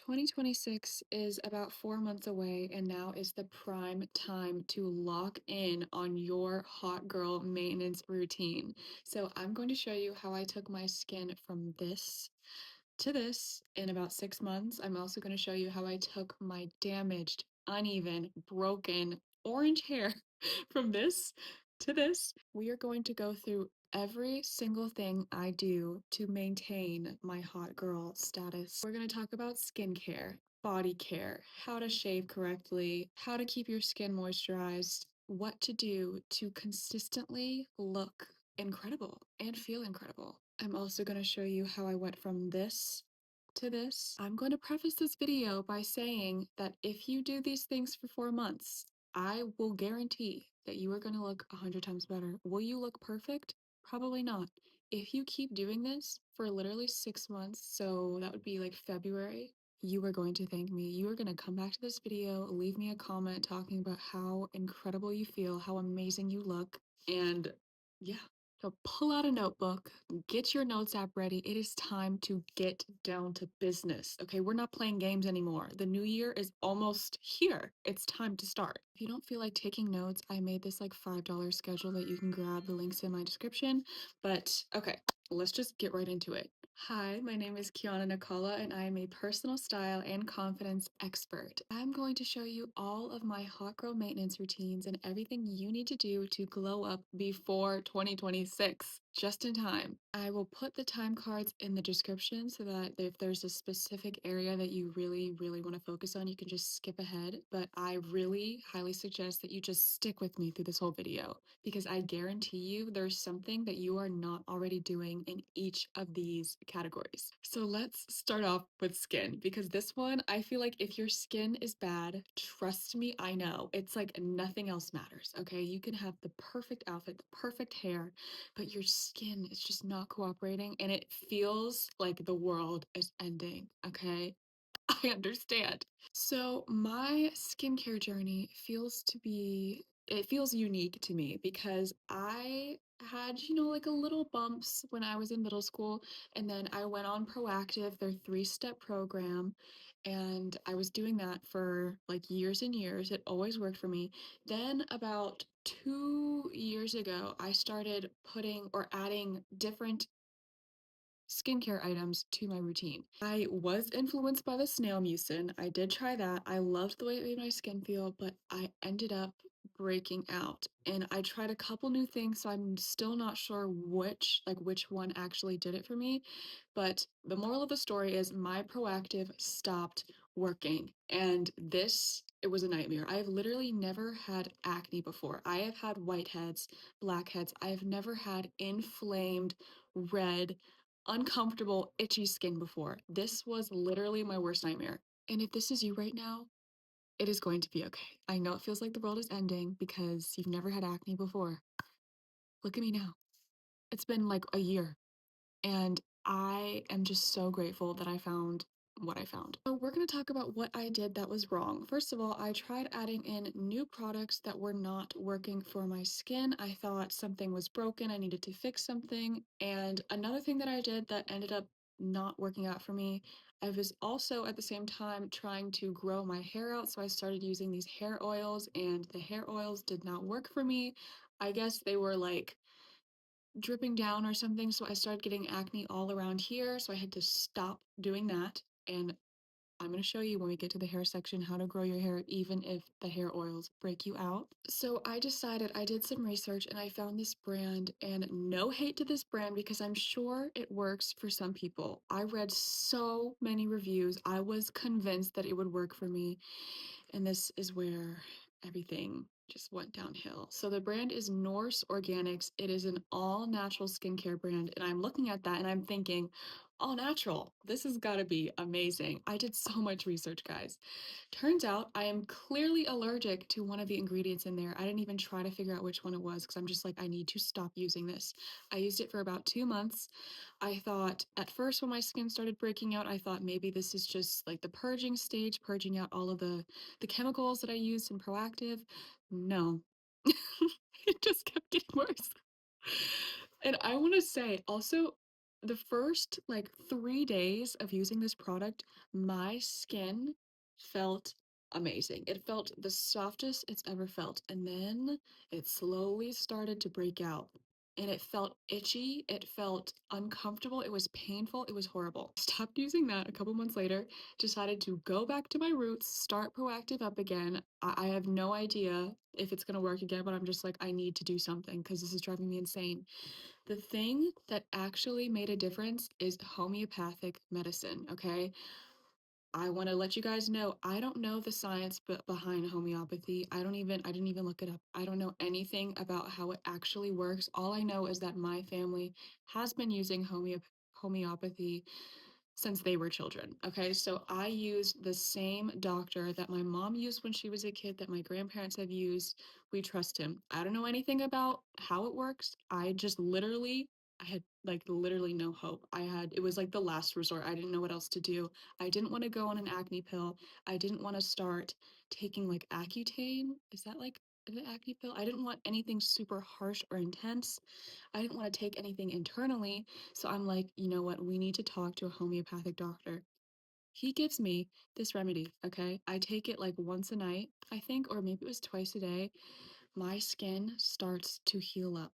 2026 is about 4 months away, and now is the prime time to lock in on your hot girl maintenance routine. So, I'm going to show you how I took my skin from this to this in about 6 months. I'm also going to show you how I took my damaged, uneven, broken orange hair from this to this. We are going to go through every single thing I do to maintain my hot girl status. We're going to talk about skincare, body care, how to shave correctly, how to keep your skin moisturized, what to do to consistently look incredible and feel incredible. I'm also going to show you how I went from this to this. I'm going to preface this video by saying that if you do these things for 4 months, I will guarantee that you are going to look 100 times better. Will you look perfect? Probably not. If you keep doing this for literally 6 months, so that would be like February, you are going to thank me. You are going to come back to this video, leave me a comment talking about how incredible you feel, how amazing you look, and yeah. So pull out a notebook, get your notes app ready. It is time to get down to business. Okay, we're not playing games anymore. The new year is almost here. It's time to start. If you don't feel like taking notes, I made this like $5 schedule that you can grab. The link's in my description. But okay, let's just get right into it. Hi, my name is Kiana Nicola, and I am a personal style and confidence expert. I'm going to show you all of my hot girl maintenance routines and everything you need to do to glow up before 2026, just in time. I will put the time cards in the description so that if there's a specific area that you really, really want to focus on, you can just skip ahead. But I really highly suggest that you just stick with me through this whole video because I guarantee you there's something that you are not already doing in each of these categories. So let's start off with skin because this one, I feel like if your skin is bad, trust me, I know. It's like nothing else matters, okay? You can have the perfect outfit, the perfect hair, but your skin is just not cooperating and it feels like the world is ending, okay? I understand. So my skincare journey it feels unique to me because I had, like a little bumps when I was in middle school, and then I went on Proactive, their 3-step program, and I was doing that for like years and years. It always worked for me. Then about 2 years ago, I started putting or adding different skincare items to my routine. I was influenced by the snail mucin. I did try that. I loved the way it made my skin feel, but I ended up breaking out. And I tried a couple new things, so I'm still not sure which one actually did it for me. But the moral of the story is my Proactive stopped working. And it was a nightmare. I've literally never had acne before. I have had whiteheads, blackheads. I have never had inflamed red uncomfortable, itchy skin before. This was literally my worst nightmare. And if this is you right now, it is going to be okay. I know it feels like the world is ending because you've never had acne before. Look at me now. It's been like a year, and I am just so grateful that I found what I found. So we're going to talk about what I did that was wrong. First of all, I tried adding in new products that were not working for my skin. I thought something was broken, I needed to fix something. And another thing that I did that ended up not working out for me, I was also at the same time trying to grow my hair out. So I started using these hair oils, and the hair oils did not work for me. I guess they were like dripping down or something, so I started getting acne all around here, so I had to stop doing that. And I'm going to show you when we get to the hair section how to grow your hair even if the hair oils break you out. So I did some research and I found this brand, and no hate to this brand because I'm sure it works for some people. I read so many reviews. I was convinced that it would work for me, and this is where everything just went downhill. So the brand is Norse Organics. It is an all natural skincare brand. And I'm looking at that and I'm thinking, all natural. This has got to be amazing. I did so much research, guys. Turns out I am clearly allergic to one of the ingredients in there. I didn't even try to figure out which one it was because I'm just like, I need to stop using this. I used it for about 2 months. I thought at first when my skin started breaking out, I thought maybe this is just like the purging stage, purging out all of the chemicals that I used in Proactive. No, it just kept getting worse. And I want to say also, The first like 3 days of using this product, my skin felt amazing. It felt the softest it's ever felt. And then it slowly started to break out. And it felt itchy. It felt uncomfortable. It was painful. It was horrible. Stopped using that a couple months later, decided to go back to my roots, start Proactive up again. I have no idea if it's going to work again, but I'm just like, I need to do something because this is driving me insane. The thing that actually made a difference is homeopathic medicine, okay? I want to let you guys know I don't know the science behind homeopathy. I didn't even look it up. I don't know anything about how it actually works. All I know is that my family has been using homeopathy since they were children. Okay, so I used the same doctor that my mom used when she was a kid, that my grandparents have used. We trust him. I don't know anything about how it works. I had like literally no hope. It was like the last resort. I didn't know what else to do. I didn't want to go on an acne pill. I didn't want to start taking like Accutane. Is that like the acne pill? I didn't want anything super harsh or intense. I didn't want to take anything internally. So I'm like, you know what? We need to talk to a homeopathic doctor. He gives me this remedy, okay? I take it like once a night, I think, or maybe it was twice a day. My skin starts to heal up.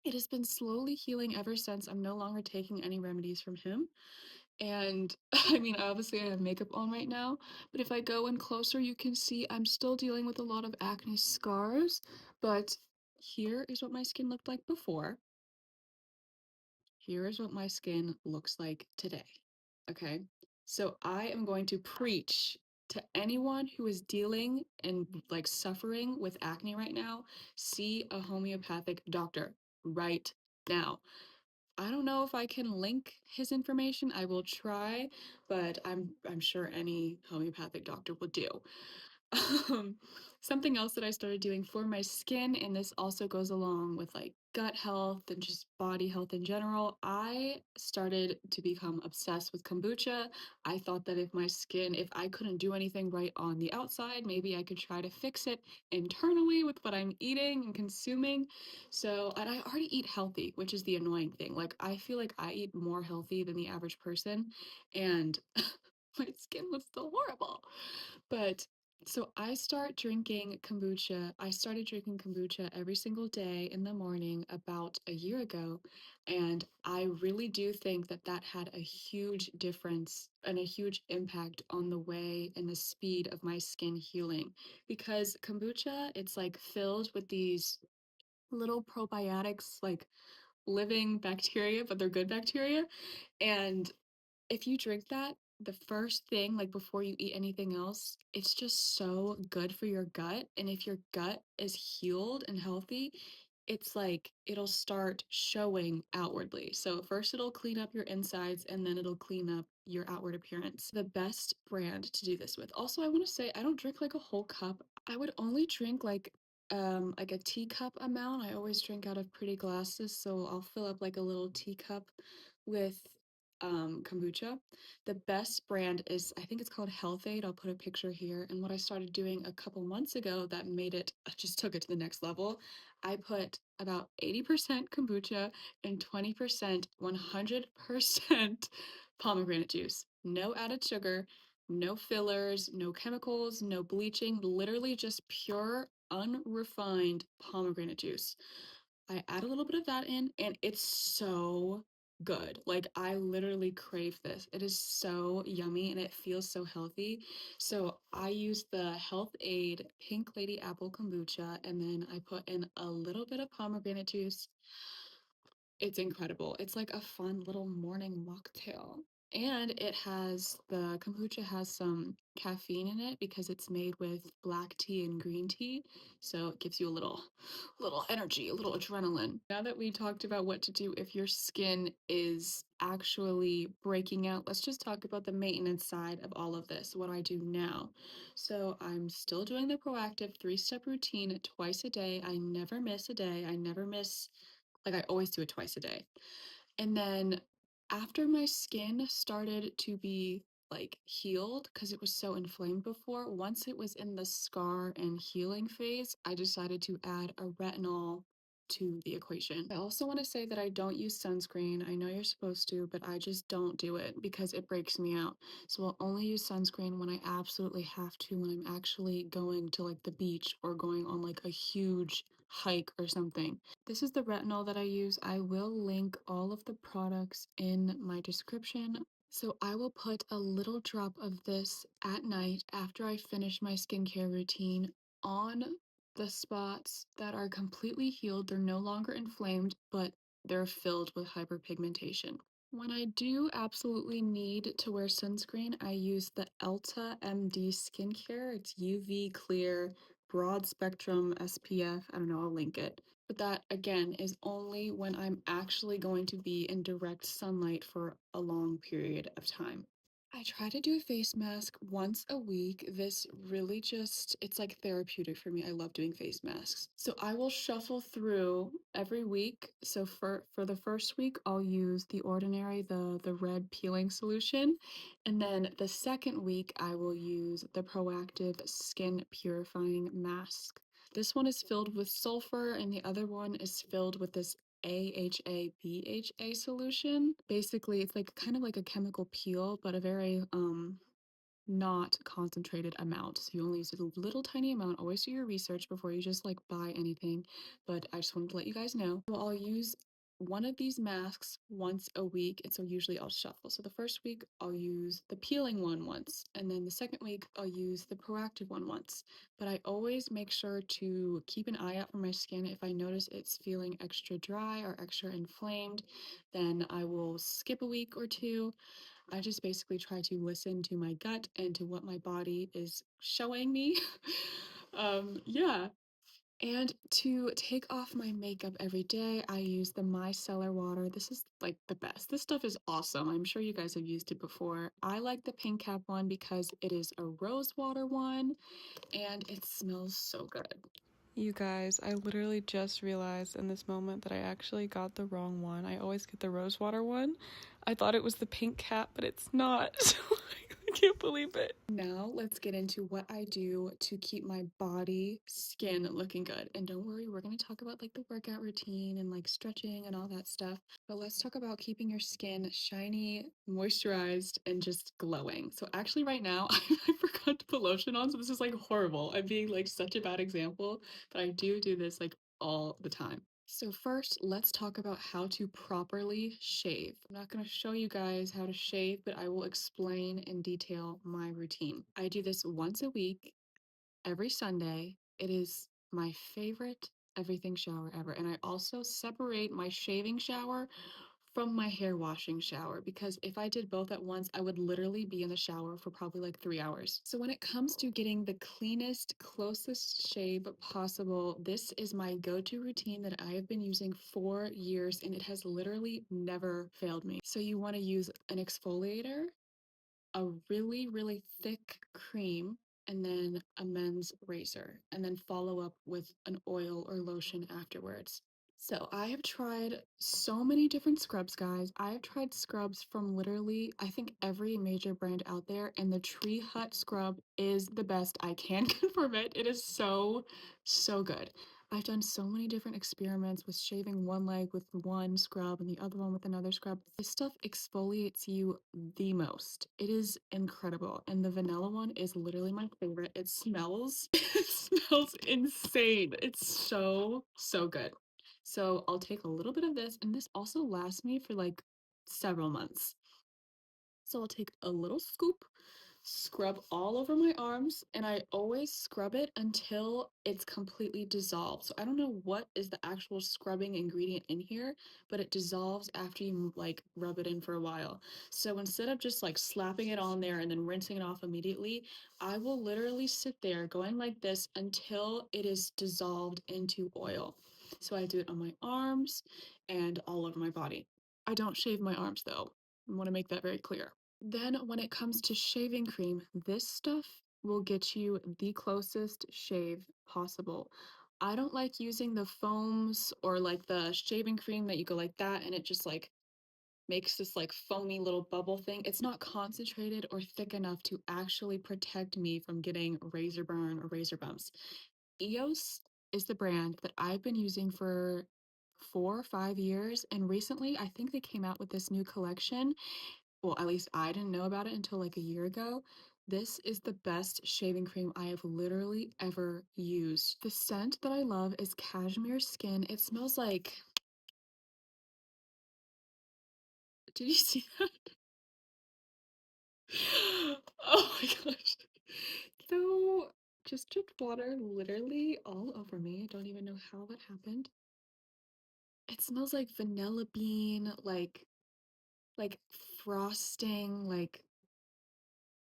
It has been slowly healing ever since. I'm no longer taking any remedies from him. And I mean, obviously, I have makeup on right now, but if I go in closer, you can see I'm still dealing with a lot of acne scars. But here is what my skin looked like before. Here is what my skin looks like today. Okay. So I am going to preach to anyone who is dealing and like suffering with acne right now, see a homeopathic doctor right now. I don't know if I can link his information. I will try, but I'm sure any homeopathic doctor will do. Um, Something else that I started doing for my skin, and this also goes along with like gut health and just body health in general, I started to become obsessed with kombucha. I thought that if I couldn't do anything right on the outside, maybe I could try to fix it internally with what I'm eating and consuming. So, and I already eat healthy, which is the annoying thing. Like, I feel like I eat more healthy than the average person, and my skin was still horrible. But so I started drinking kombucha every single day in the morning about a year ago. And I really do think that that had a huge difference and a huge impact on the way and the speed of my skin healing. Because kombucha, it's like filled with these little probiotics, like living bacteria, but they're good bacteria. And if you drink that, the first thing, like before you eat anything else, it's just so good for your gut. And if your gut is healed and healthy, it's like it'll start showing outwardly. So first it'll clean up your insides and then it'll clean up your outward appearance. The best brand to do this with. Also, I want to say I don't drink like a whole cup. I would only drink like a teacup amount. I always drink out of pretty glasses, so I'll fill up like a little teacup with kombucha. The best brand is, I think it's called Health Aid. I'll put a picture here. And what I started doing a couple months ago that made it, just took it to the next level. I put about 80% kombucha and 20%, 100% pomegranate juice. No added sugar, no fillers, no chemicals, no bleaching, literally just pure, unrefined pomegranate juice. I add a little bit of that in, and it's so good. Like, I literally crave this. It is so yummy and it feels so healthy. So, I use the Health Aid Pink Lady Apple Kombucha, and then I put in a little bit of pomegranate juice. It's incredible. It's like a fun little morning mocktail. And the kombucha has some caffeine in it because it's made with black tea and green tea. So it gives you a little energy, a little adrenaline. Now that we talked about what to do if your skin is actually breaking out, let's just talk about the maintenance side of all of this. What do I do now? So I'm still doing the proactive 3-step routine twice a day. I never miss a day. I always do it twice a day. And then after my skin started to be like healed because it was so inflamed before, once it was in the scar and healing phase, I decided to add a retinol to the equation. I also want to say that I don't use sunscreen. I know you're supposed to, but I just don't do it because it breaks me out. So I'll only use sunscreen when I absolutely have to, when I'm actually going to like the beach or going on like a huge hike or something. This is the retinol that I use. I will link all of the products in my description. So I will put a little drop of this at night after I finish my skincare routine on the spots that are completely healed. They're no longer inflamed, but they're filled with hyperpigmentation. When I do absolutely need to wear sunscreen, I use the Elta MD skincare. It's UV clear, broad spectrum SPF. I don't know, I'll link it. But that again is only when I'm actually going to be in direct sunlight for a long period of time. I try to do a face mask once a week. This really just, it's like therapeutic for me. I love doing face masks. So I will shuffle through every week. So for the first week, I'll use the Ordinary, the red peeling solution. And then the second week, I will use the Proactive Skin Purifying Mask. This one is filled with sulfur, and the other one is filled with this AHA BHA solution. Basically, it's like kind of like a chemical peel, but a very not concentrated amount. So you only use a little tiny amount. Always do your research before you just like buy anything. But I just wanted to let you guys know. Well, I'll use one of these masks once a week, and so usually I'll shuffle. So the first week I'll use the peeling one once, and then the second week I'll use the proactive one once. But I always make sure to keep an eye out for my skin. If I notice it's feeling extra dry or extra inflamed, then I will skip a week or two. I just basically try to listen to my gut and to what my body is showing me. Yeah. And to take off my makeup every day, I use the micellar water. This is like the best. This stuff is awesome. I'm sure you guys have used it before. I like the pink cap one because it is a rose water one and it smells so good. You guys, I literally just realized in this moment that I actually got the wrong one. I always get the rose water one. I thought it was the pink cap, but it's not. So I can't believe it. Now let's get into what I do to keep my body, skin looking good. And don't worry, we're going to talk about like the workout routine and like stretching and all that stuff. But let's talk about keeping your skin shiny, moisturized, and just glowing. So actually right now, I forgot to put lotion on, so this is like horrible. I'm being like such a bad example, but I do this like all the time. So first, let's talk about how to properly shave. I'm not going to show you guys how to shave, but I will explain in detail my routine. I do this once a week, every Sunday. It is my favorite everything shower ever. And I also separate my shaving shower from my hair washing shower because if I did both at once, I would literally be in the shower for probably like 3 hours. So when it comes to getting the cleanest, closest shave possible, this is my go-to routine that I have been using for years and it has literally never failed me. So you want to use an exfoliator, a really, really thick cream, and then a men's razor, and then follow up with an oil or lotion afterwards. So I have tried so many different scrubs, guys. I have tried scrubs from literally, I think every major brand out there, and the Tree Hut scrub is the best. I can confirm it. It is so, so good. I've done so many different experiments with shaving one leg with one scrub and the other one with another scrub. This stuff exfoliates you the most. It is incredible. And the vanilla one is literally my favorite. It smells, it smells insane. It's so, so good. So I'll take a little bit of this, and this also lasts me for like several months. So I'll take a little scoop, scrub all over my arms, and I always scrub it until it's completely dissolved. So I don't know what is the actual scrubbing ingredient in here, but it dissolves after you like rub it in for a while. So instead of just like slapping it on there and then rinsing it off immediately, I will literally sit there going like this until it is dissolved into oil. So I do it on my arms and all over my body. I don't shave my arms though. I want to make that very clear. Then when it comes to shaving cream, this stuff will get you the closest shave possible. I don't like using the foams or like the shaving cream that you go like that and it just like makes this like foamy little bubble thing. It's not concentrated or thick enough to actually protect me from getting razor burn or razor bumps. EOS is the brand that I've been using for 4 or 5 years. And recently, I think they came out with this new collection. Well, at least I didn't know about it until like a year ago. This is the best shaving cream I have literally ever used. The scent that I love is cashmere skin. It smells like, did you see that? Oh my gosh. So just dripped water literally all over me. I don't even know how that happened. It smells like vanilla bean, like frosting, like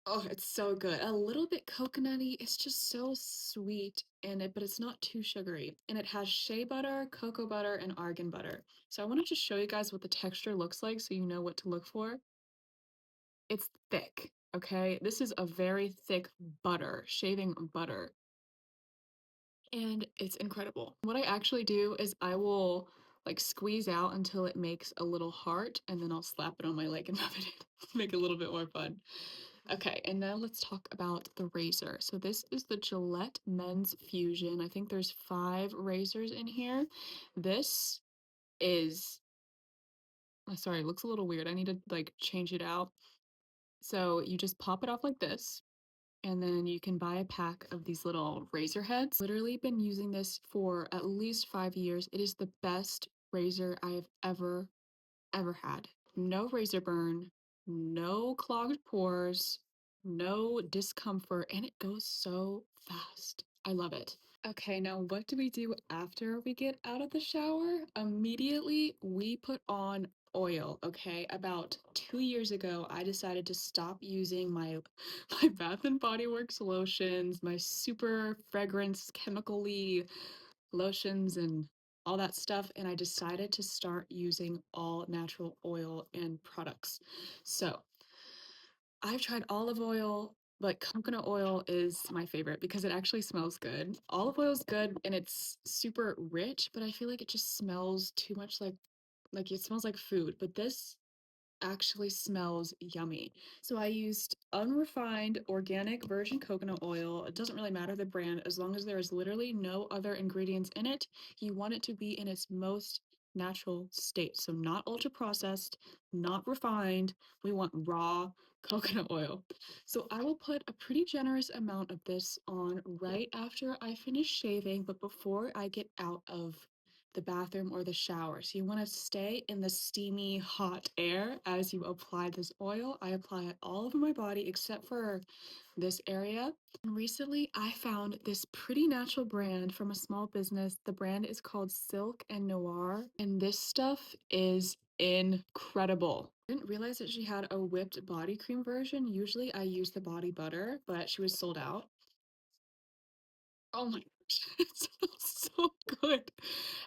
oh, it's so good. A little bit coconutty. It's just so sweet in it, but it's not too sugary. And it has shea butter, cocoa butter, and argan butter. So I want to just show you guys what the texture looks like so you know what to look for. It's thick, okay? This is a very thick butter, shaving butter. And it's incredible. What I actually do is I will like squeeze out until it makes a little heart and then I'll slap it on my leg and rub it in to make it a little bit more fun. Okay, and now let's talk about the razor. So this is the Gillette Men's Fusion. I think there's 5 razors in here. This is, sorry, it looks a little weird. I need to like change it out. So you just pop it off like this, and then you can buy a pack of these little razor heads. Literally been using this for at least 5 years. It is the best razor I have ever had. No razor burn, no clogged pores, no discomfort, and it goes so fast. I love it. Okay, now what do we do after we get out of the shower? Immediately, we put on oil, okay? About 2 years ago, I decided to stop using my my Bath and Body Works lotions, my super fragrance chemically lotions and all that stuff, and I decided to start using all natural oil and products. So I've tried olive oil, but coconut oil is my favorite because it actually smells good. Olive oil is good and it's super rich, but I feel like it just smells too much like it smells like food. But this actually smells yummy. So I used unrefined organic virgin coconut oil. It doesn't really matter the brand as long as there is literally no other ingredients in it. You want it to be in its most natural state. So not ultra processed, not refined. We want raw coconut oil. So I will put a pretty generous amount of this on right after I finish shaving, but before I get out of the bathroom or the shower. So you want to stay in the steamy hot air as you apply this oil. I apply it all over my body except for this area. And recently I found this pretty natural brand from a small business. The brand is called Silk and Noir, and this stuff is incredible. I didn't realize that she had a whipped body cream version. Usually I use the body butter, but she was sold out. Oh my gosh, it smells so good.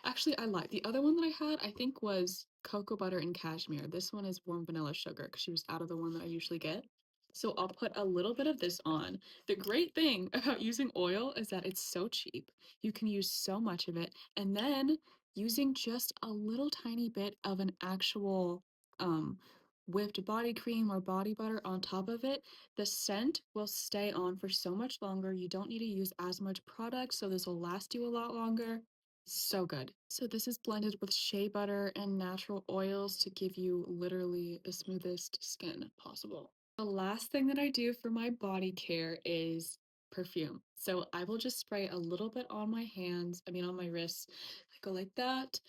Actually, I lied. The other one that I had, I think, was cocoa butter and cashmere. This one is warm vanilla sugar because she was out of the one that I usually get. So I'll put a little bit of this on. The great thing about using oil is that it's so cheap. You can use so much of it. And then using just a little tiny bit of an actual um whipped body cream or body butter on top of it, the scent will stay on for so much longer. You don't need to use as much product, so this will last you a lot longer. So good. So this is blended with shea butter and natural oils to give you literally the smoothest skin possible. The last thing that I do for my body care is perfume. So I will just spray a little bit on my hands, I mean on my wrists. I go like that.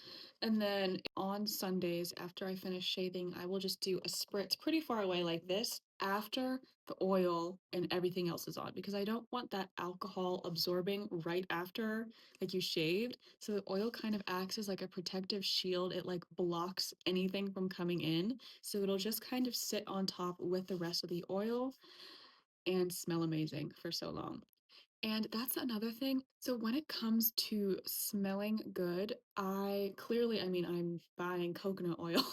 And then on Sundays, after I finish shaving, I will just do a spritz pretty far away like this after the oil and everything else is on because I don't want that alcohol absorbing right after like you shaved. So the oil kind of acts as like a protective shield. It like blocks anything from coming in. So it'll just kind of sit on top with the rest of the oil and smell amazing for so long. And that's another thing. So when it comes to smelling good, I mean, I'm buying coconut oil,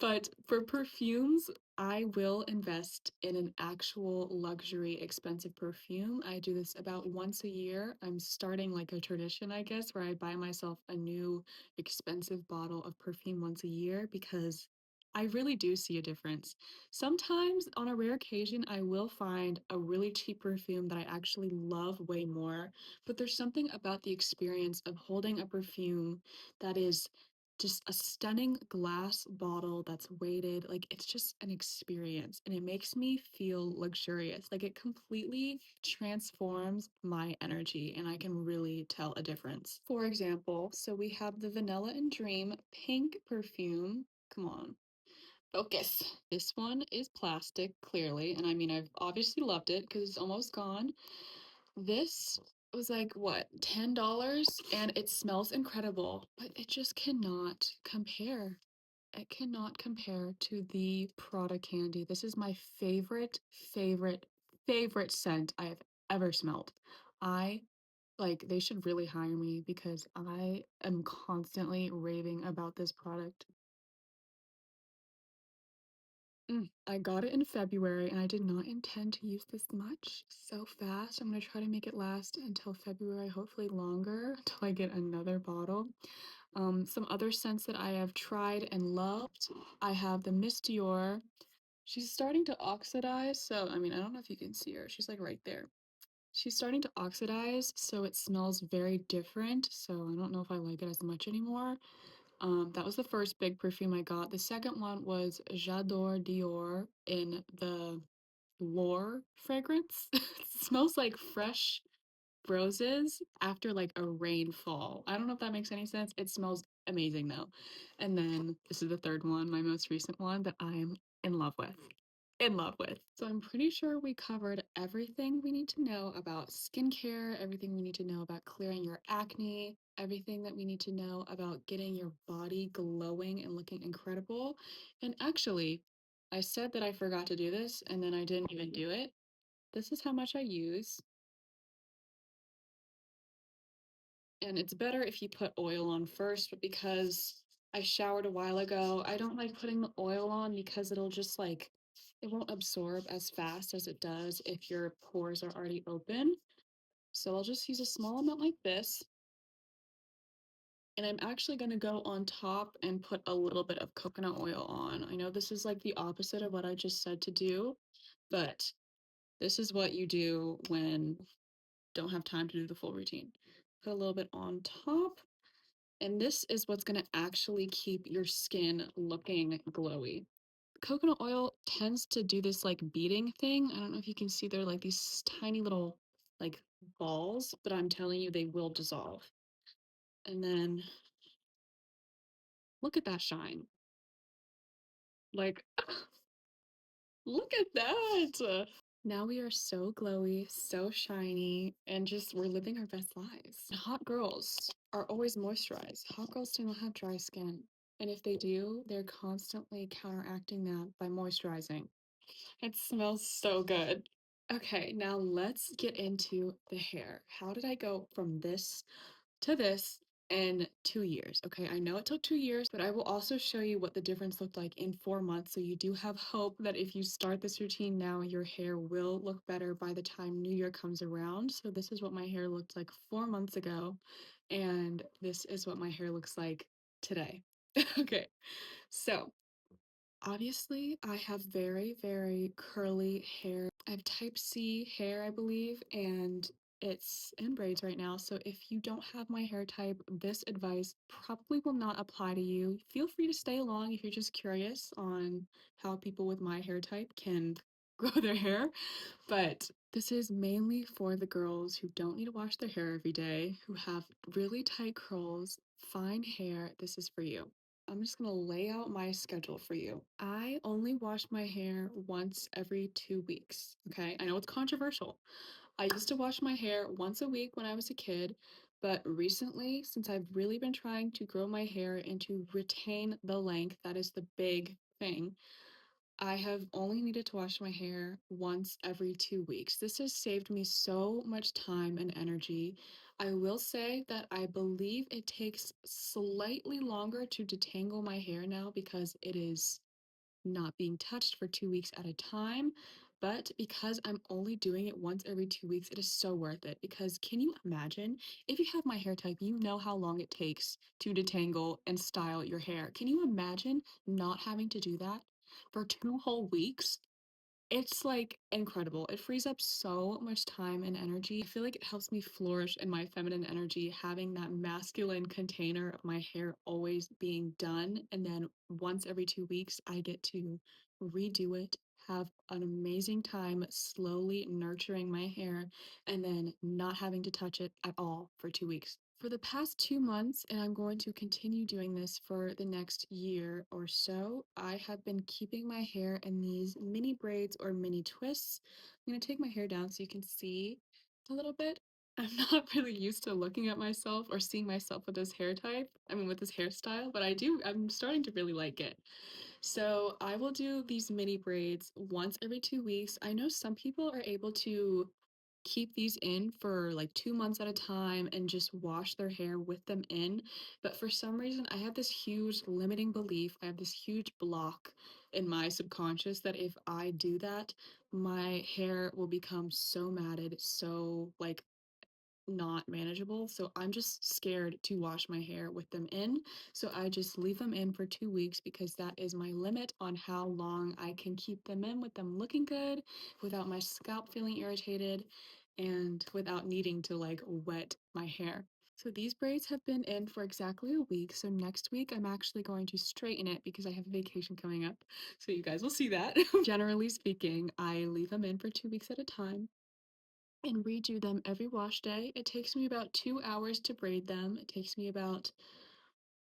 but for perfumes, I will invest in an actual luxury expensive perfume. I do this about once a year. I'm starting like a tradition, I guess, where I buy myself a new expensive bottle of perfume once a year because I really do see a difference. Sometimes, on a rare occasion, I will find a really cheap perfume that I actually love way more, but there's something about the experience of holding a perfume that is just a stunning glass bottle that's weighted. Like it's just an experience and it makes me feel luxurious. Like it completely transforms my energy and I can really tell a difference. For example, so we have the Vanilla and Dream pink perfume. Come on. Focus. This one is plastic, clearly, and I mean, I've obviously loved it because it's almost gone. This was like what, $10? And it smells incredible, but it just cannot compare. It cannot compare to the Prada candy. This is my favorite scent I have ever smelled. I like they should really hire me because I am constantly raving about this product. I got it in February and I did not intend to use this much so fast. I'm gonna try to make it last until February, hopefully longer, until I get another bottle. Some other scents that I have tried and loved. I have the Miss Dior. She's starting to oxidize, so I mean, I don't know if you can see her. She's like right there. She's starting to oxidize, so it smells very different. So I don't know if I like it as much anymore. That was the first big perfume I got. The second one was J'adore Dior in the Lore fragrance. It smells like fresh roses after like a rainfall. I don't know if that makes any sense. It smells amazing though. And then this is the third one, my most recent one that I'm in love with. In love with. So I'm pretty sure we covered everything we need to know about skincare, everything we need to know about clearing your acne, everything that we need to know about getting your body glowing and looking incredible. And actually, I said that I forgot to do this and then I didn't even do it. This is how much I use. And it's better if you put oil on first, but because I showered a while ago, I don't like putting the oil on because it'll just like, it won't absorb as fast as it does if your pores are already open. So I'll just use a small amount like this. And I'm actually going to go on top and put a little bit of coconut oil on. I know this is like the opposite of what I just said to do, but this is what you do when don't have time to do the full routine. Put a little bit on top. And this is what's going to actually keep your skin looking glowy. Coconut oil tends to do this like beading thing. I don't know if you can see they're like these tiny little like balls, but I'm telling you they will dissolve. And then look at that shine. Like, look at that. Now we are so glowy, so shiny, and just we're living our best lives. Hot girls are always moisturized. Hot girls do not have dry skin. And if they do, they're constantly counteracting that by moisturizing. It smells so good. Okay, now let's get into the hair. How did I go from this to this in 2 years? Okay, I know it took 2 years, but I will also show you what the difference looked like in 4 months. So you do have hope that if you start this routine now, your hair will look better by the time New Year comes around. So this is what my hair looked like 4 months ago, and this is what my hair looks like today. Okay, so obviously, I have very curly hair. I have type C hair, I believe, and it's in braids right now. So if you don't have my hair type, this advice probably will not apply to you. Feel free to stay along if you're just curious on how people with my hair type can grow their hair. But this is mainly for the girls who don't need to wash their hair every day, who have really tight curls, fine hair. This is for you. I'm just gonna lay out my schedule for you. I only wash my hair once every 2 weeks. Okay, I know it's controversial. I used to wash my hair once a week when I was a kid, but recently, since I've really been trying to grow my hair and to retain the length, that is the big thing. I have only needed to wash my hair once every 2 weeks. This has saved me so much time and energy. I will say that I believe it takes slightly longer to detangle my hair now because it is not being touched for 2 weeks at a time. But because I'm only doing it once every 2 weeks, it is so worth it. Because can you imagine if you have my hair type, you know how long it takes to detangle and style your hair. Can you imagine not having to do that for 2 whole weeks? It's, like, incredible. It frees up so much time and energy. I feel like it helps me flourish in my feminine energy, having that masculine container of my hair always being done, and then once every 2 weeks, I get to redo it, have an amazing time slowly nurturing my hair, and then not having to touch it at all for 2 weeks. For the past 2 months, and I'm going to continue doing this for the next year or so, I have been keeping my hair in these mini braids or mini twists. I'm gonna take my hair down so you can see a little bit. I'm not really used to looking at myself or seeing myself with this hair type, I mean, with this hairstyle, but I'm starting to really like it. So I will do these mini braids once every 2 weeks. I know some people are able to keep these in for like 2 months at a time and just wash their hair with them in, but for some reason, I have this huge limiting belief, I have this huge block in my subconscious that if I do that, my hair will become so matted, so, like, not manageable, so I'm just scared to wash my hair with them in, so I just leave them in for 2 weeks because that is my limit on how long I can keep them in with them looking good, without my scalp feeling irritated, and without needing to, like, wet my hair. So these braids have been in for exactly a week, so next week I'm actually going to straighten it because I have a vacation coming up, so you guys will see that. Generally speaking, I leave them in for 2 weeks at a time and redo them every wash day. It takes me about 2 hours to braid them. It takes me about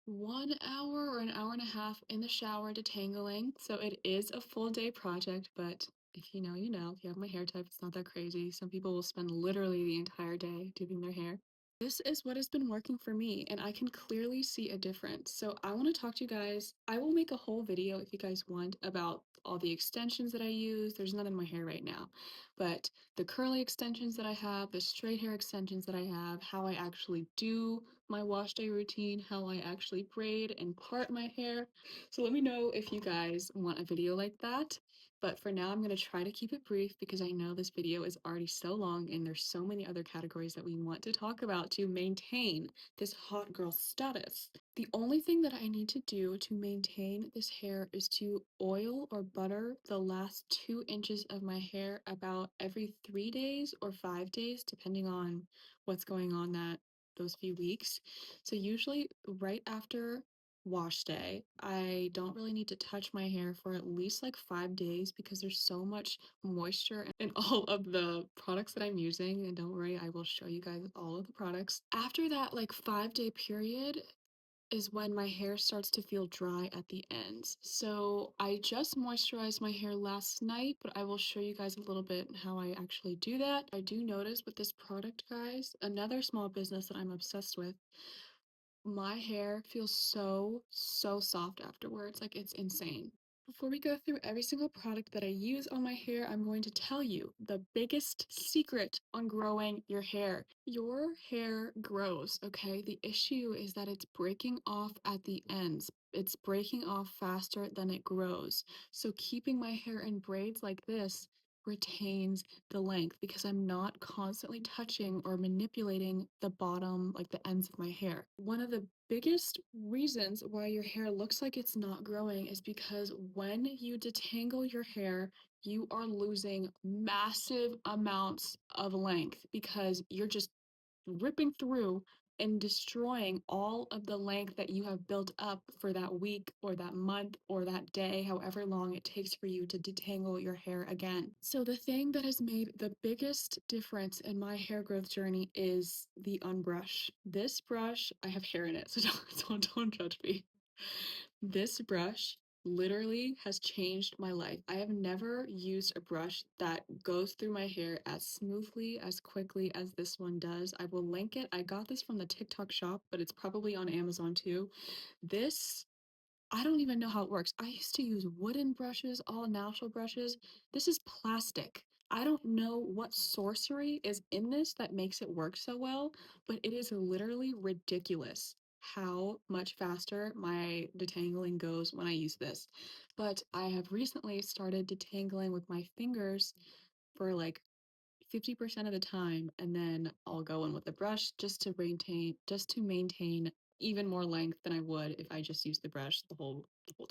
1 hour or an hour and a half in the shower detangling. So it is a full day project, but if you know, you know. If you have my hair type, it's not that crazy. Some people will spend literally the entire day doing their hair. This is what has been working for me, and I can clearly see a difference. So I want to talk to you guys. I will make a whole video if you guys want about all the extensions that I use. There's none in my hair right now, but the curly extensions that I have, the straight hair extensions that I have, how I actually do my wash day routine, how I actually braid and part my hair. So let me know if you guys want a video like that. But for now, I'm going to try to keep it brief because I know this video is already so long and there's so many other categories that we want to talk about to maintain this hot girl status. The only thing that I need to do to maintain this hair is to oil or butter the last 2 inches of my hair about every 3 days or 5 days, depending on what's going on those few weeks. So usually right after wash day, I don't really need to touch my hair for at least like 5 days because there's so much moisture in all of the products that I'm using. And don't worry, I will show you guys all of the products. After that like 5 day period, is when my hair starts to feel dry at the ends. So I just moisturized my hair last night, but I will show you guys a little bit how I actually do that. I do notice with this product, guys, another small business that I'm obsessed with, my hair feels so soft afterwards, like, it's insane. Before we go through every single product that I use on my hair, I'm going to tell you the biggest secret on growing your hair. Your hair grows, okay? The issue is that it's breaking off at the ends. It's breaking off faster than it grows. So keeping my hair in braids like this retains the length because I'm not constantly touching or manipulating the bottom, like the ends of my hair. One of the biggest reasons why your hair looks like it's not growing is because when you detangle your hair, you are losing massive amounts of length because you're just ripping through and destroying all of the length that you have built up for that week or that month or that day, however long it takes for you to detangle your hair again. So the thing that has made the biggest difference in my hair growth journey is the unbrush. This brush, I have hair in it, so don't judge me. This brush literally has changed my life. I have never used a brush that goes through my hair as smoothly, as quickly as this one does. I will link it. I got this from the TikTok shop, but it's probably on Amazon too. This I don't even know how it works. I used to use wooden brushes, all natural brushes. This is plastic. I don't know what sorcery is in this that makes it work so well, but it is literally ridiculous how much faster my detangling goes when I use this. But I have recently started detangling with my fingers for like 50% of the time, and then I'll go in with a brush just to maintain even more length than I would if I just used the brush the whole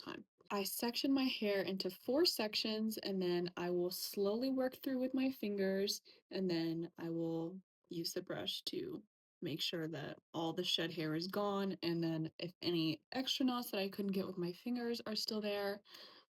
time. I section my hair into 4 sections and then I will slowly work through with my fingers and then I will use the brush to make sure that all the shed hair is gone, and then if any extra knots that I couldn't get with my fingers are still there,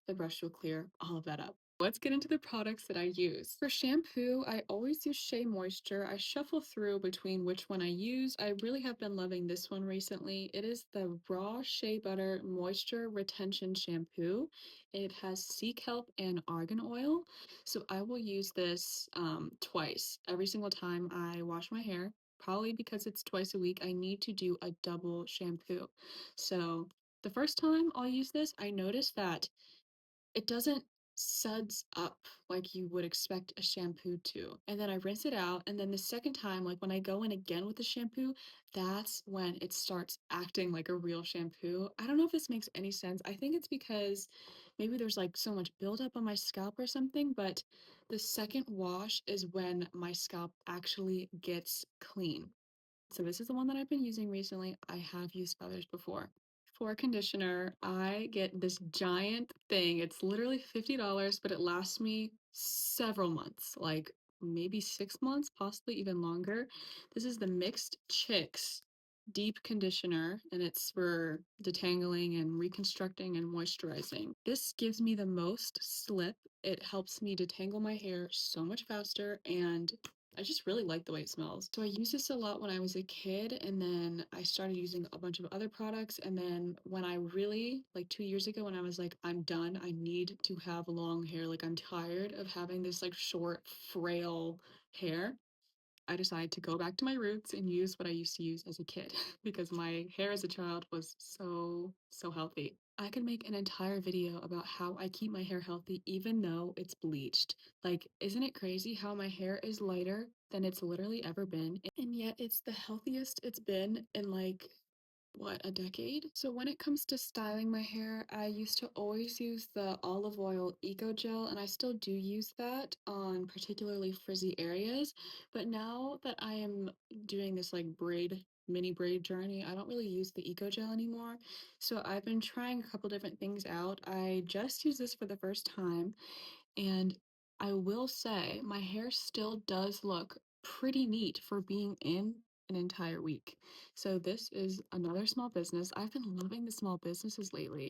the brush will clear all of that up. Let's get into the products that I use. For shampoo, I always use Shea Moisture. I shuffle through between which one I use. I really have been loving this one recently. It is the Raw Shea Butter Moisture Retention Shampoo. It has sea kelp and argan oil. So I will use this twice every single time I wash my hair. Probably because it's twice a week, I need to do a double shampoo. So the first time I'll use this, I noticed that it doesn't suds up like you would expect a shampoo to. And then I rinse it out. And then the second time, like when I go in again with the shampoo, that's when it starts acting like a real shampoo. I don't know if this makes any sense. I think it's because maybe there's like so much buildup on my scalp or something, but the second wash is when my scalp actually gets clean. So this is the one that I've been using recently. I have used others before. For conditioner, I get this giant thing. It's literally $50, but it lasts me several months, like maybe 6 months, possibly even longer. This is the Mixed Chicks Deep Conditioner, and it's for detangling and reconstructing and moisturizing. This gives me the most slip. It helps me detangle my hair so much faster, and I just really like the way it smells. So I used this a lot when I was a kid, and then I started using a bunch of other products. And then when I really, like 2 years ago, when I was like, I'm done, I need to have long hair. Like I'm tired of having this like short, frail hair. I decided to go back to my roots and use what I used to use as a kid because my hair as a child was so healthy. I could make an entire video about how I keep my hair healthy even though it's bleached. Like, isn't it crazy how my hair is lighter than it's literally ever been? And yet it's the healthiest it's been in like what, a decade? So when it comes to styling my hair, I used to always use the olive oil eco gel, and I still do use that on particularly frizzy areas. But now that I am doing this like mini braid journey, I don't really use the eco gel anymore. So I've been trying a couple different things out. I just used this for the first time, and I will say my hair still does look pretty neat for being in an entire week. So this is another small business. I've been loving the small businesses lately.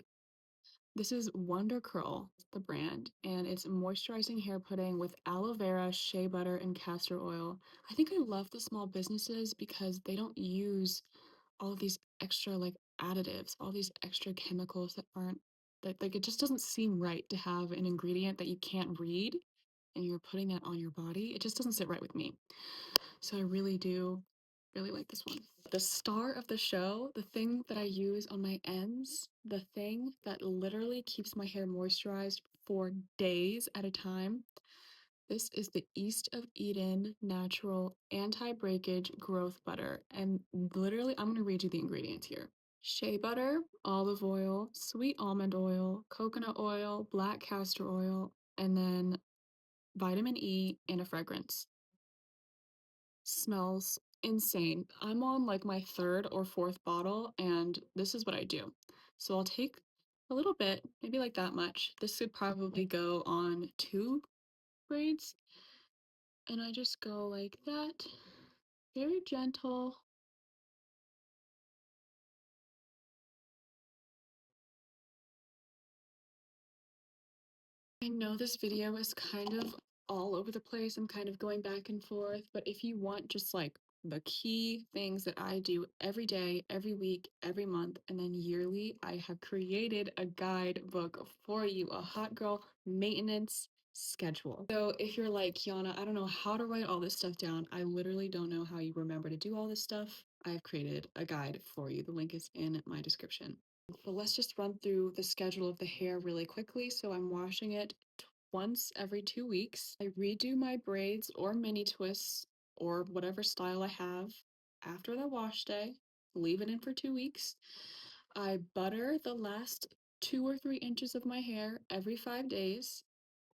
This is Wonder Curl, the brand, and it's moisturizing hair pudding with aloe vera, shea butter, and castor oil. I think I love the small businesses because they don't use all of these extra like additives, all these extra chemicals that aren't that like it just doesn't seem right to have an ingredient that you can't read and you're putting that on your body. It just doesn't sit right with me. So I really do really like this one. The star of the show, the thing that I use on my ends, the thing that literally keeps my hair moisturized for days at a time. This is the East of Eden Natural Anti-Breakage Growth Butter. And literally, I'm going to read you the ingredients here. Shea butter, olive oil, sweet almond oil, coconut oil, black castor oil, and then vitamin E and a fragrance. Smells insane. I'm on like my third or fourth bottle, and this is what I do. So I'll take a little bit, maybe like that much. This could probably go on 2 braids, and I just go like that, very gentle. I know this video is kind of all over the place. I'm kind of going back and forth, but if you want just like the key things that I do every day, every week, every month, and then yearly, I have created a guidebook for you, a hot girl maintenance schedule. So if you're like, Kiana, I don't know how to write all this stuff down. I literally don't know how you remember to do all this stuff. I have created a guide for you. The link is in my description. But let's just run through the schedule of the hair really quickly. So I'm washing it once every 2 weeks. I redo my braids or mini twists or whatever style I have after the wash day, leave it in for 2 weeks. I butter the last 2 or 3 inches of my hair every 5 days.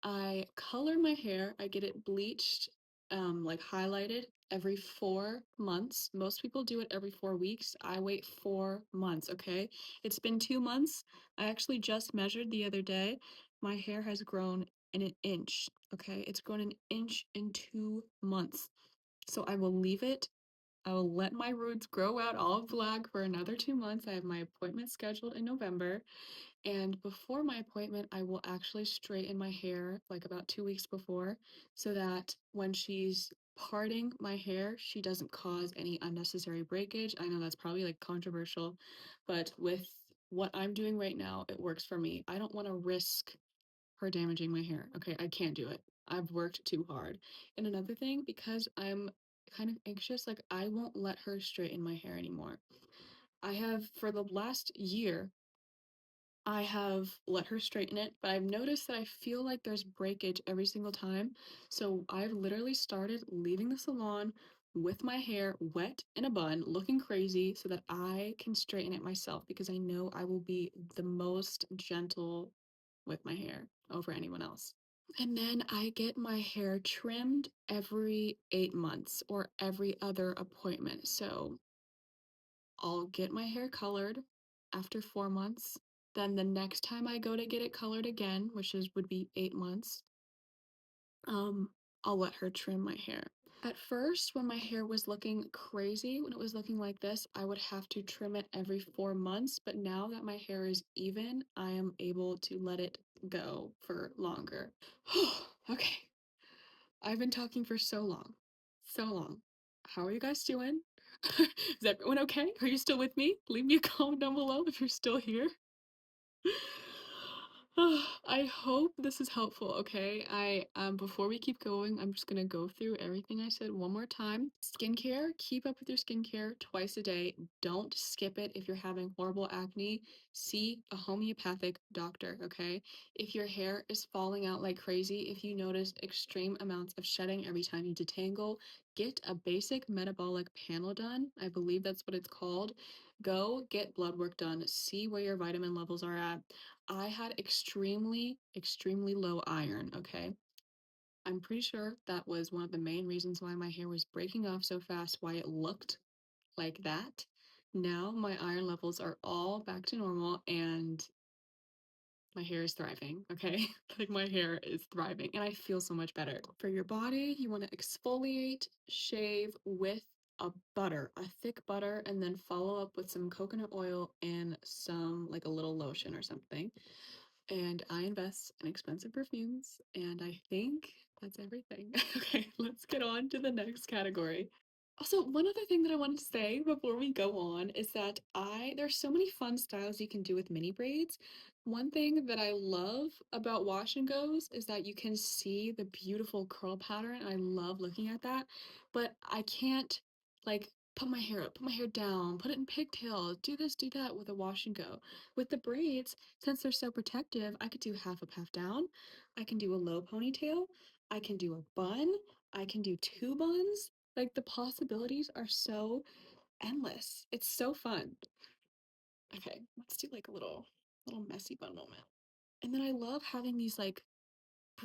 I color my hair, I get it bleached like highlighted every 4 months. Most people do it every 4 weeks. I wait 4 months, okay? It's been 2 months. I actually just measured the other day. My hair has grown in an inch, okay? It's grown an inch in 2 months. So I will leave it. I will let my roots grow out all black for another 2 months. I have my appointment scheduled in November. And before my appointment, I will actually straighten my hair like about 2 weeks before so that when she's parting my hair, she doesn't cause any unnecessary breakage. I know that's probably like controversial, but with what I'm doing right now, it works for me. I don't want to risk her damaging my hair. Okay, I can't do it. I've worked too hard. And another thing, because I'm kind of anxious, like I won't let her straighten my hair anymore. I have for the last year I have let her straighten it, but I've noticed that I feel like there's breakage every single time. So I've literally started leaving the salon with my hair wet in a bun, looking crazy, so that I can straighten it myself because I know I will be the most gentle with my hair over anyone else. And then I get my hair trimmed every 8 months or every other appointment. So I'll get my hair colored after 4 months. Then the next time I go to get it colored again, which is would be 8 months, um, I'll let her trim my hair. At first, when my hair was looking crazy, when it was looking like this, I would have to trim it every 4 months. But now that my hair is even, I am able to let it go for longer. Okay, I've been talking for so long. So long. How are you guys doing? Is everyone okay? Are you still with me? Leave me a comment down below if you're still here. I hope this is helpful, okay? Before we keep going, I'm just gonna go through everything I said one more time. Skincare, keep up with your skincare twice a day. Don't skip it if you're having horrible acne. See a homeopathic doctor, okay? If your hair is falling out like crazy, if you notice extreme amounts of shedding every time you detangle, get a basic metabolic panel done. I believe that's what it's called. Go get blood work done. See where your vitamin levels are at. I had extremely, extremely low iron, okay? I'm pretty sure that was one of the main reasons why my hair was breaking off so fast, why it looked like that. Now my iron levels are all back to normal and my hair is thriving, okay? Like my hair is thriving and I feel so much better. For your body, you want to exfoliate, shave with a butter, a thick butter, and then follow up with some coconut oil and some like a little lotion or something. And I invest in expensive perfumes, and I think that's everything. Okay, let's get on to the next category. Also, one other thing that I wanted to say before we go on is that there's so many fun styles you can do with mini braids. One thing that I love about wash and goes is that you can see the beautiful curl pattern, and I love looking at that, but I can't like put my hair up, put my hair down, put it in pigtails, do this, do that with a wash and go. With the braids, since they're so protective, I could do half up, half down. I can do a low ponytail. I can do a bun. I can do two buns. Like the possibilities are so endless. It's so fun. Okay, let's do like a little messy bun moment. And then I love having these like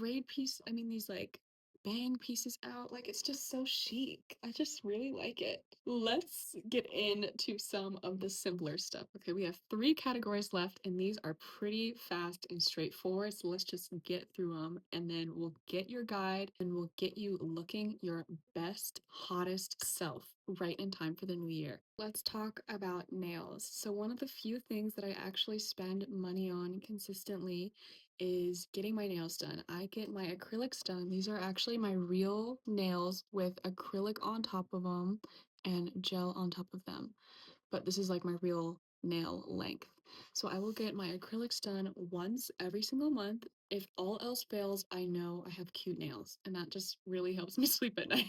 these like bang pieces out. Like it's just so chic. I just really like it. Let's get into some of the simpler stuff. Okay, we have three categories left, and these are pretty fast and straightforward. So let's just get through them, and then we'll get your guide and we'll get you looking your best, hottest self right in time for the new year. Let's talk about nails. So, one of the few things that I actually spend money on consistently is getting my nails done. I get my acrylics done. These are actually my real nails with acrylic on top of them and gel on top of them. But this is like my real nail length. So I will get my acrylics done once every single month. If all else fails, I know I have cute nails, and that just really helps me sleep at night.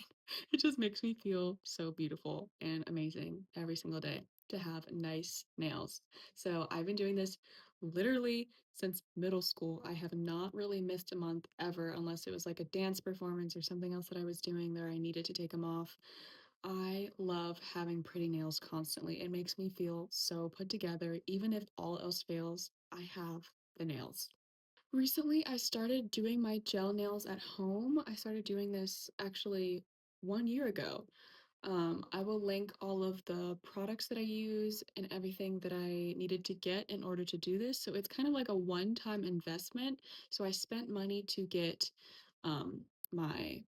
It just makes me feel so beautiful and amazing every single day to have nice nails. So I've been doing this literally since middle school. I have not really missed a month ever, unless it was like a dance performance or something else that I was doing there I needed to take them off. I love having pretty nails constantly. It makes me feel so put together. Even if all else fails, I have the nails. Recently, I started doing my gel nails at home. I started doing this actually 1 year ago. I will link all of the products that I use and everything that I needed to get in order to do this. So it's kind of like a one-time investment. So I spent money to get my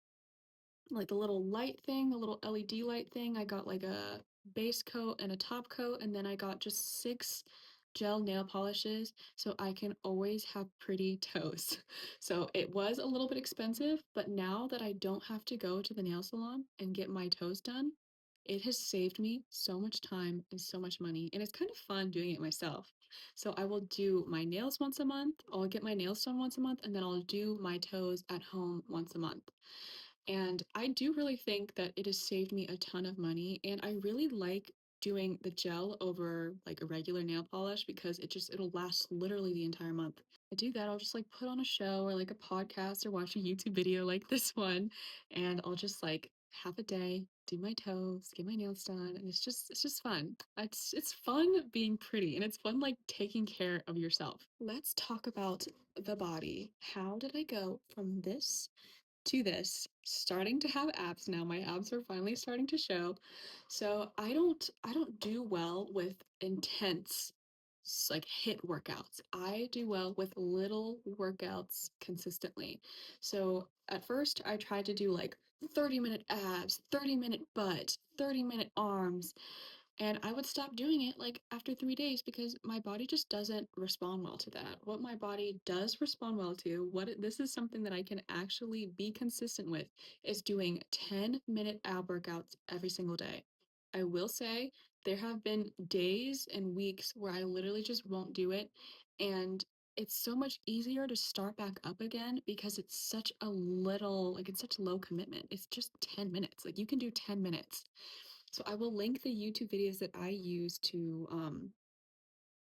like the little light thing, the little LED light thing. I got like a base coat and a top coat, and then I got just 6 gel nail polishes so I can always have pretty toes. So it was a little bit expensive, but now that I don't have to go to the nail salon and get my toes done, it has saved me so much time and so much money, and it's kind of fun doing it myself. So I will do my nails once a month, I'll get my nails done once a month, and then I'll do my toes at home once a month. And I do really think that it has saved me a ton of money, and I really like doing the gel over like a regular nail polish because it'll last literally the entire month. I do that, I'll just like put on a show or like a podcast or watch a YouTube video like this one, and I'll just like have a day, do my toes, get my nails done, and it's just fun. It's fun being pretty, and it's fun like taking care of yourself. Let's talk about the body. How did I go from this to this, starting to have abs now. My abs are finally starting to show. So I don't do well with intense like hit workouts. I do well with little workouts consistently. So at first I tried to do like 30-minute abs, 30-minute butt, 30-minute arms, and I would stop doing it like after 3 days because my body just doesn't respond well to that. What my body does respond well to, this is something that I can actually be consistent with, is doing 10-minute ab workouts every single day. I will say there have been days and weeks where I literally just won't do it. And it's so much easier to start back up again because it's such a little, like, it's such low commitment. It's just 10 minutes. Like, you can do 10 minutes. So I will link the YouTube videos that I use to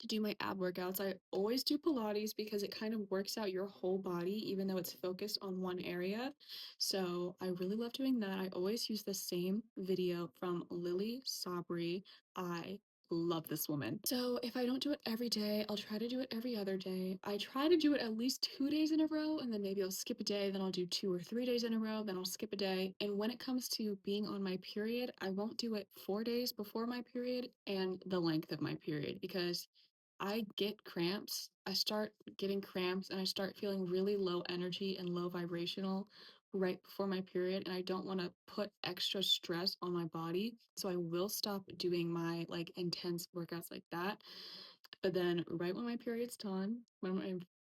do my ab workouts. I always do Pilates because it kind of works out your whole body, even though it's focused on one area. So I really love doing that. I always use the same video from Lily Sabri. I love this woman. So if I don't do it every day, I'll try to do it every other day. I try to do it at least 2 days in a row, and then maybe I'll skip a day, then I'll do 2 or 3 days in a row, then I'll skip a day. And when it comes to being on my period, I won't do it 4 days before my period and the length of my period because I get cramps. I start getting cramps and I start feeling really low energy and low vibrational right before my period. And I don't want to put extra stress on my body. So I will stop doing my like intense workouts like that. But then right when my period's done,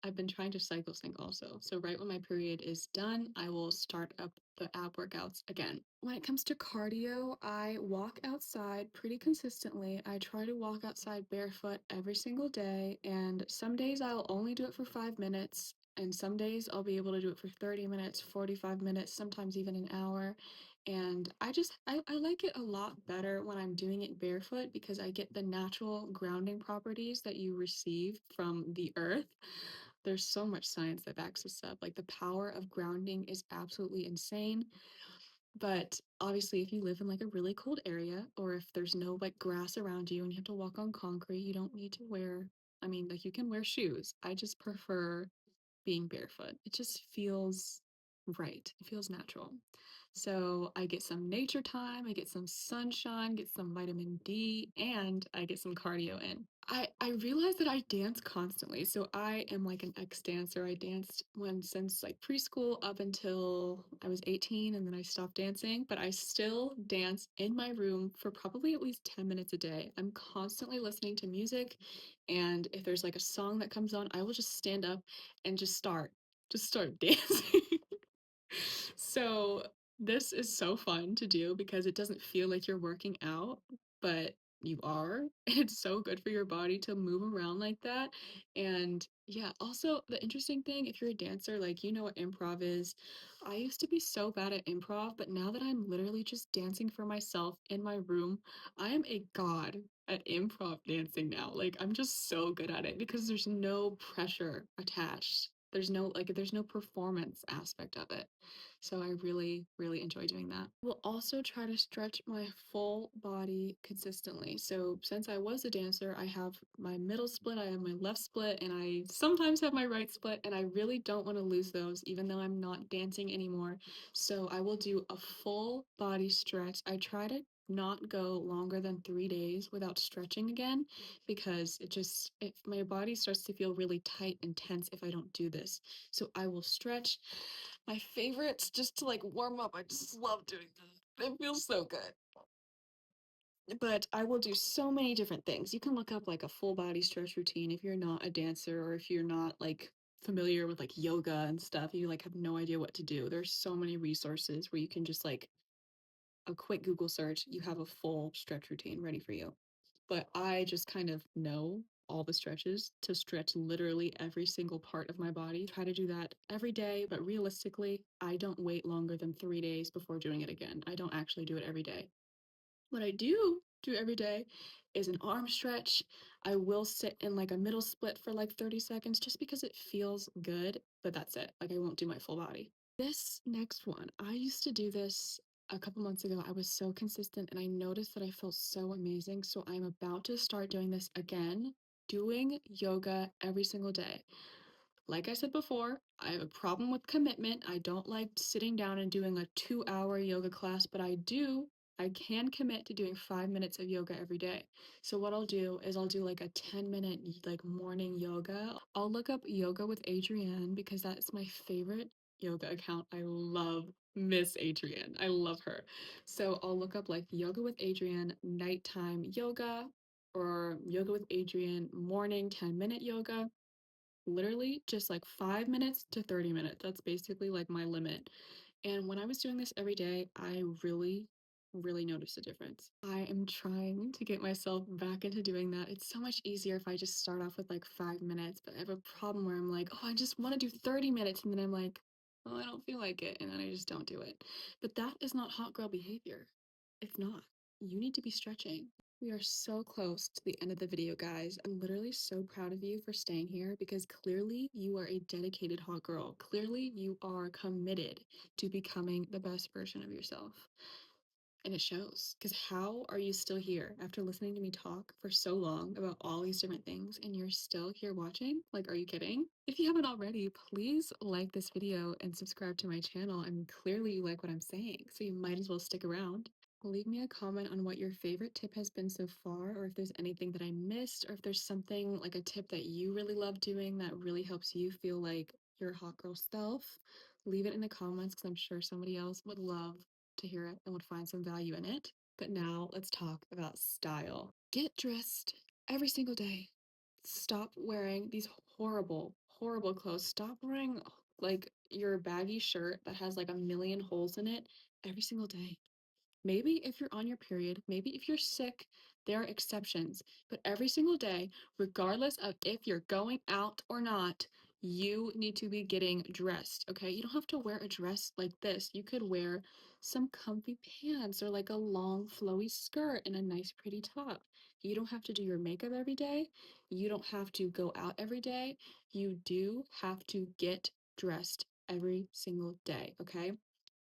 I've been trying to cycle sync also. So right when my period is done, I will start up the ab workouts again. When it comes to cardio, I walk outside pretty consistently. I try to walk outside barefoot every single day, and some days I'll only do it for 5 minutes, and some days I'll be able to do it for 30 minutes, 45 minutes, sometimes even an hour. And I like it a lot better when I'm doing it barefoot because I get the natural grounding properties that you receive from the earth. There's so much science that backs this up. Like the power of grounding is absolutely insane. But obviously, if you live in like a really cold area or if there's no like grass around you and you have to walk on concrete, you don't need to wear, I mean, like you can wear shoes. I just prefer being barefoot. It just feels right. It feels natural. So I get some nature time, I get some sunshine, get some vitamin D, and I get some cardio in. I realize that I dance constantly. So I am like an ex-dancer. I danced when since like preschool up until I was 18 and then I stopped dancing, but I still dance in my room for probably at least 10 minutes a day. I'm constantly listening to music, and if there's like a song that comes on, I will just stand up and just start dancing. So this is so fun to do because it doesn't feel like you're working out, but you are. It's so good for your body to move around like that. And yeah, also the interesting thing, if you're a dancer, like you know what improv is. I used to be so bad at improv, but now that I'm literally just dancing for myself in my room, I am a god at improv dancing now. Like I'm just so good at it because there's no pressure attached. There's no performance aspect of it. So I really, really enjoy doing that. Will also try to stretch my full body consistently. So since I was a dancer, I have my middle split, I have my left split, and I sometimes have my right split, and I really don't want to lose those even though I'm not dancing anymore. So I will do a full body stretch. I try to not go longer than 3 days without stretching again because if my body starts to feel really tight and tense if I don't do this. So I will stretch. My favorites just to like warm up. I just love doing that. It feels so good. But I will do so many different things. You can look up like a full body stretch routine if you're not a dancer or if you're not like familiar with like yoga and stuff. You like have no idea what to do. There's so many resources where you can just like a quick Google search, you have a full stretch routine ready for you. But I just kind of know all the stretches to stretch literally every single part of my body. Try to do that every day, but realistically, I don't wait longer than 3 days before doing it again. I don't actually do it every day. What I do every day is an arm stretch. I will sit in like a middle split for like 30 seconds just because it feels good, but that's it. Like I won't do my full body. This next one, I used to do this a couple months ago. I was so consistent and I noticed that I felt so amazing. So I'm about to start doing this again, doing yoga every single day. Like I said before, I have a problem with commitment. I don't like sitting down and doing a 2 hour yoga class, but I can commit to doing 5 minutes of yoga every day. So what I'll do is I'll do like a 10-minute like morning yoga. I'll look up yoga with Adrienne because that's my favorite yoga account. I love Miss Adrienne. I love her. So I'll look up like yoga with Adrienne, nighttime yoga, or yoga with Adrienne, morning 10-minute yoga, literally just like 5 minutes to 30 minutes. That's basically like my limit. And when I was doing this every day, I really, really noticed a difference. I am trying to get myself back into doing that. It's so much easier if I just start off with like 5 minutes, but I have a problem where I'm like, oh, I just want to do 30 minutes. And then I'm like, oh, I don't feel like it. And then I just don't do it. But that is not hot girl behavior. It's not. You need to be stretching. We are so close to the end of the video, guys. I'm literally so proud of you for staying here because clearly you are a dedicated hot girl. Clearly you are committed to becoming the best version of yourself. And it shows. Because how are you still here after listening to me talk for so long about all these different things and you're still here watching? Like, are you kidding? If you haven't already, please like this video and subscribe to my channel. I mean, clearly you like what I'm saying, so you might as well stick around. Leave me a comment on what your favorite tip has been so far, or if there's anything that I missed, or if there's something like a tip that you really love doing that really helps you feel like your hot girl self. Leave it in the comments because I'm sure somebody else would love to hear it and would find some value in it. But now let's talk about style. Get dressed every single day. Stop wearing these horrible, horrible clothes. Stop wearing like your baggy shirt that has like a million holes in it every single day. Maybe if you're on your period, maybe if you're sick, there are exceptions. But every single day, regardless of if you're going out or not, you need to be getting dressed, okay? You don't have to wear a dress like this. You could wear some comfy pants or like a long flowy skirt and a nice pretty top. You don't have to do your makeup every day. You don't have to go out every day. You do have to get dressed every single day, okay?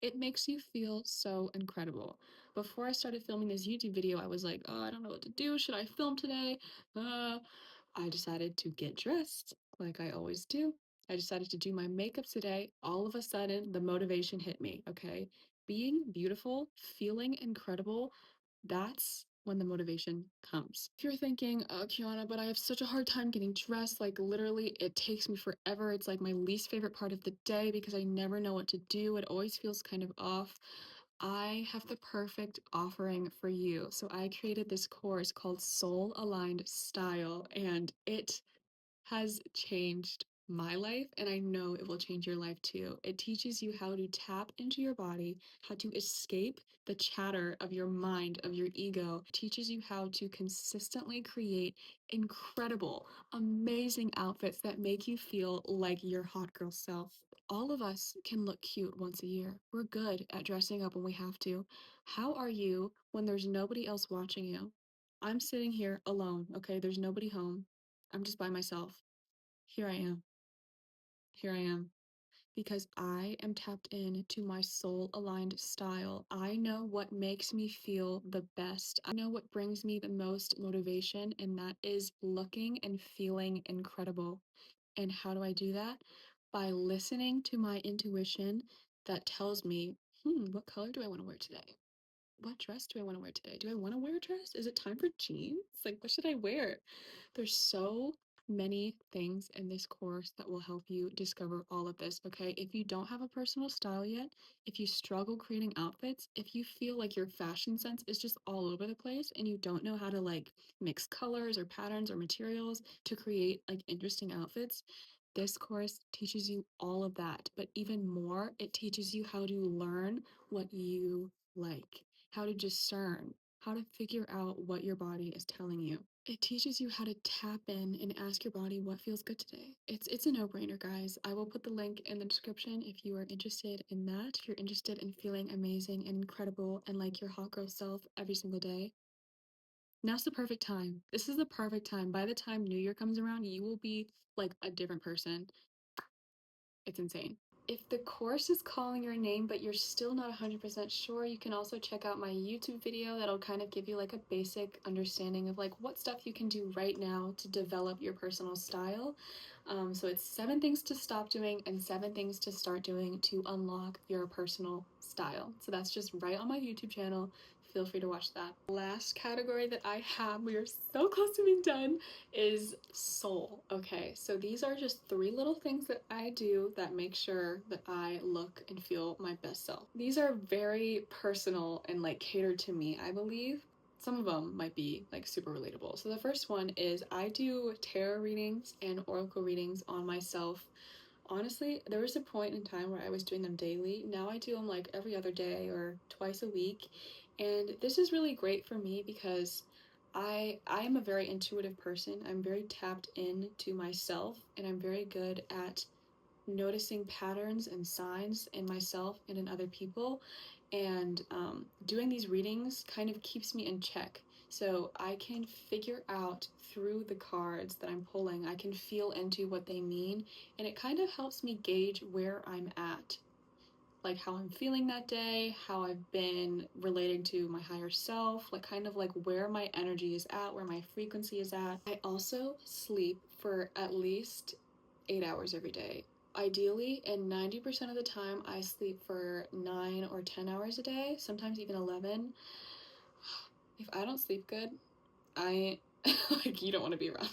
It makes you feel so incredible. Before I started filming this YouTube video, I was like, oh, I don't know what to do. Should I film today? I decided to get dressed like I always do. I decided to do my makeup today. All of a sudden, the motivation hit me, okay? Being beautiful, feeling incredible, that's when the motivation comes. If you're thinking, oh, Kiana, but I have such a hard time getting dressed, like literally it takes me forever. It's like my least favorite part of the day because I never know what to do. It always feels kind of off. I have the perfect offering for you. So I created this course called Soul Aligned Style, and it has changed my life, and I know it will change your life too. It teaches you how to tap into your body, how to escape the chatter of your mind, of your ego. It teaches you how to consistently create incredible, amazing outfits that make you feel like your hot girl self. All of us can look cute once a year. We're good at dressing up when we have to. How are you when there's nobody else watching you? I'm sitting here alone, okay? There's nobody home. I'm just by myself. Here I am. here I am. Because I am tapped in to my soul aligned style. I know what makes me feel the best. I know what brings me the most motivation, and that is looking and feeling incredible. And how do I do that? By listening to my intuition that tells me, what color do I want to wear today? What dress do I want to wear today? Do I want to wear a dress? Is it time for jeans? Like, what should I wear? There's so many things in this course that will help you discover all of this, okay? If you don't have a personal style yet, if you struggle creating outfits, if you feel like your fashion sense is just all over the place and you don't know how to like mix colors or patterns or materials to create like interesting outfits, this course teaches you all of that. But even more, it teaches you how to learn what you like, how to discern, how to figure out what your body is telling you. It teaches you how to tap in and ask your body what feels good today. It's a no-brainer, guys. I will put the link in the description if you are interested in that. If you're interested in feeling amazing and incredible and like your hot girl self every single day. Now's the perfect time. This is the perfect time. By the time New Year comes around, you will be like a different person. It's insane. If the course is calling your name but you're still not 100% sure, you can also check out my YouTube video that'll kind of give you like a basic understanding of like what stuff you can do right now to develop your personal style. So it's 7 things to stop doing and 7 things to start doing to unlock your personal style. So that's just right on my YouTube channel. Feel free to watch that. Last category that I have, we are so close to being done, is soul. Okay, so these are just 3 little things that I do that make sure that I look and feel my best self. These are very personal and like catered to me, I believe. Some of them might be like super relatable. So the first one is I do tarot readings and oracle readings on myself. Honestly, there was a point in time where I was doing them daily. Now I do them like every other day or twice a week. And this is really great for me because I am a very intuitive person. I'm very tapped into myself and I'm very good at noticing patterns and signs in myself and in other people. And doing these readings kind of keeps me in check. So I can figure out through the cards that I'm pulling, I can feel into what they mean, and it kind of helps me gauge where I'm at, like how I'm feeling that day, how I've been relating to my higher self, like kind of like where my energy is at, where my frequency is at. I also sleep for at least 8 hours every day. Ideally, and 90% of the time, I sleep for 9 or 10 hours a day, sometimes even 11. If I don't sleep good, I like you don't want to be around me.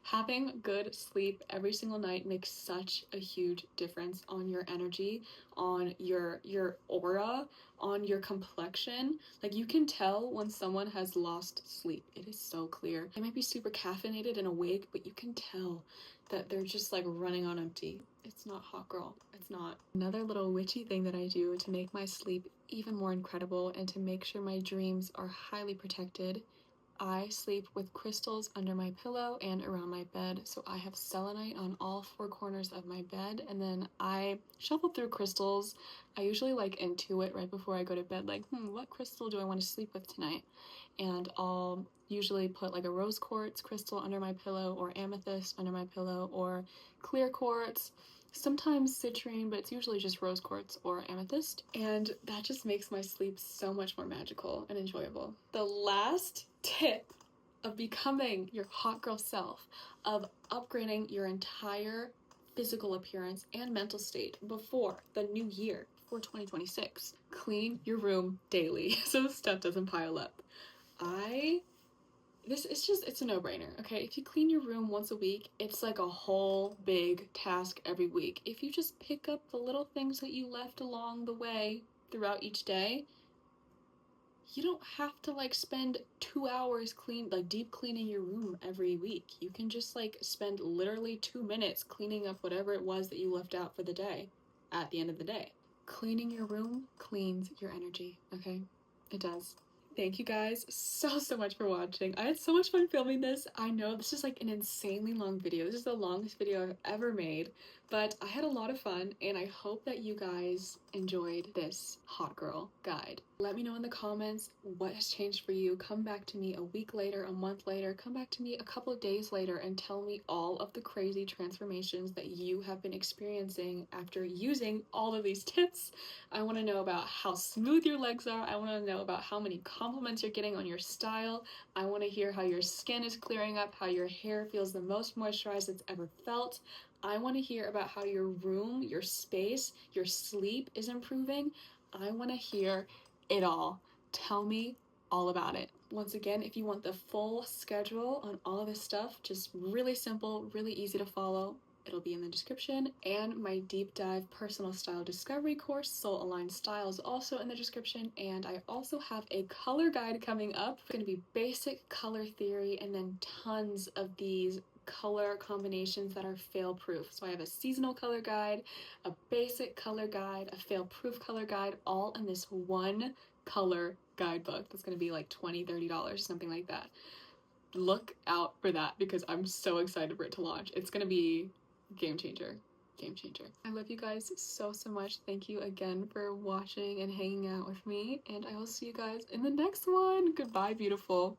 Having good sleep every single night makes such a huge difference on your energy, on your aura, on your complexion. Like you can tell when someone has lost sleep. It is so clear. They might be super caffeinated and awake, but you can tell that they're just like running on empty. It's not hot girl. It's not. Another little witchy thing that I do to make my sleep even more incredible and to make sure my dreams are highly protected, I sleep with crystals under my pillow and around my bed. So I have selenite on all 4 corners of my bed, and then I shuffle through crystals. I usually like intuit right before I go to bed, like, what crystal do I want to sleep with tonight? And I'll usually put like a rose quartz crystal under my pillow, or amethyst under my pillow, or clear quartz. Sometimes citrine, but it's usually just rose quartz or amethyst. And that just makes my sleep so much more magical and enjoyable. The last tip of becoming your hot girl self, of upgrading your entire physical appearance and mental state before the new year, for 2026. Clean your room daily so stuff doesn't pile up. It's a no-brainer, okay? If you clean your room once a week, it's like a whole big task every week. If you just pick up the little things that you left along the way throughout each day, you don't have to like spend 2 hours deep cleaning your room every week. You can just like spend literally 2 minutes cleaning up whatever it was that you left out for the day at the end of the day. Cleaning your room cleans your energy, okay? It does. Thank you guys so much for watching. I had so much fun filming this. I know this is like an insanely long video. This is the longest video I've ever made, But I had a lot of fun, and I hope that you guys enjoyed this hot girl guide. Let me know in the comments what has changed for you. Come back to me a week later, a month later, come back to me a couple of days later and tell me all of the crazy transformations that you have been experiencing after using all of these tips. I want to know about how smooth your legs are. I want to know about how many compliments you're getting on your style. I want to hear how your skin is clearing up, how your hair feels the most moisturized it's ever felt. I want to hear about how your room, your space, your sleep is improving. I want to hear it all. Tell me all about it. Once again, if you want the full schedule on all of this stuff, just really simple, really easy to follow, it'll be in the description. And my deep dive personal style discovery course, Soul Aligned Style, is also in the description. And I also have a color guide coming up. It's going to be basic color theory and then tons of these color combinations that are fail proof. So I have a seasonal color guide, a basic color guide, a fail proof color guide, all in this one color guidebook that's going to be like $20-$30, something like that. Look out for that because I'm so excited for it to launch. It's going to be game changer. Game changer. I love you guys so much. Thank you again for watching and hanging out with me, and I will see you guys in the next one. Goodbye, beautiful.